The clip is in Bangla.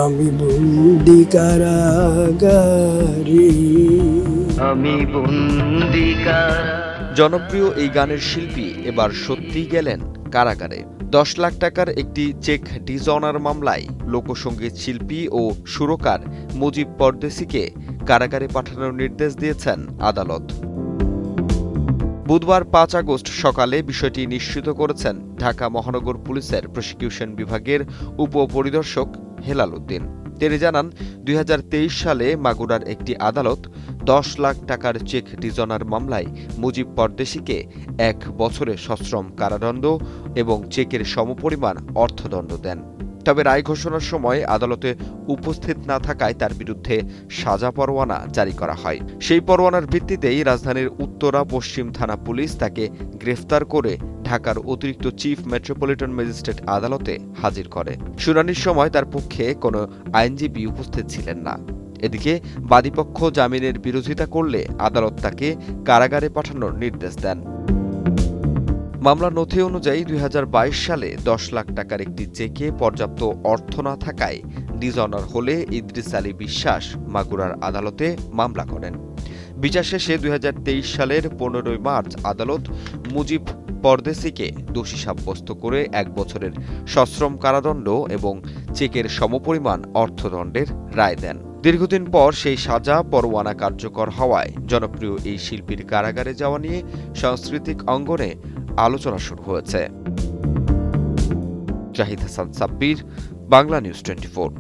আমি বন্দি কারাগারে। আমি বন্দি জনপ্রিয় এই গানের শিল্পী এবার সত্যিই গেলেন কারাগারে। 10 লাখ টাকার একটি চেক ডিজঅনার মামলায় লোকসঙ্গীত শিল্পী ও সুরকার মুজিব পরদেশিকে কারাগারে পাঠানোর নির্দেশ দিয়েছেন আদালত। বুধবার 5 আগস্ট সকালে বিষয়টি নিশ্চিত করেছেন ঢাকা মহানগর পুলিশের প্রসিকিউশন বিভাগের উপপরিদর্শক হেলাল উদ্দিন। তিনি জানান, 2023 সালে মাগুরার একটি আদালত 10 লাখ টাকার চেক ডিজঅনার মামলায় মুজিব পরদেশিকে 1 বছরের সশ্রম কারাদণ্ড এবং চেকের সমপরিমাণ অর্থদণ্ড দেন। তবে রায় ঘোষণার সময় আদালতে উপস্থিত না থাকায় তার বিরুদ্ধে সাজা পরোয়ানা জারি করা হয়। সেই পরোয়ানার ভিত্তিতেই রাজধানীর উত্তরা পশ্চিম থানা পুলিশ তাকে গ্রেফতার করে ঢাকার অতিরিক্ত চিফ মেট্রোপলিটন ম্যাজিস্ট্রেট আদালতে হাজির করে। শুনানির সময় তার পক্ষে কোনো আইনজীবী উপস্থিত ছিলেন না। এদিকে বাদীপক্ষ জামিনের বিরোধিতা করলে আদালত তাকে কারাগারে পাঠানোর নির্দেশ দেন। মামলার নথি অনুযায়ী 2022 সালে 10 লাখ টাকার একটি চেকে পর্যাপ্ত অর্থ না থাকায় ডিজঅনার হলে ইদ্রিস আলী বিশ্বাস মাগুরার আদালতে মামলা করেন। বিচার শেষে 2023 সালের 15 মার্চ আদালত মুজিব পরদেশিকে দোষী সাব্যস্ত করে 1 বছরের সশ্রম কারাদণ্ড এবং চেকের সমপরিমাণ অর্থদণ্ডের রায় দেন। দীর্ঘদিন পর সেই সাজা পরোয়ানা কার্যকর হওয়ায় জনপ্রিয় এই শিল্পীর কারাগারে যাওয়া নিয়ে সাংস্কৃতিক অঙ্গনে আলোচনা শুরু হয়েছে। জাহিদ হাসান সাব্বির, বাংলা নিউজ 24।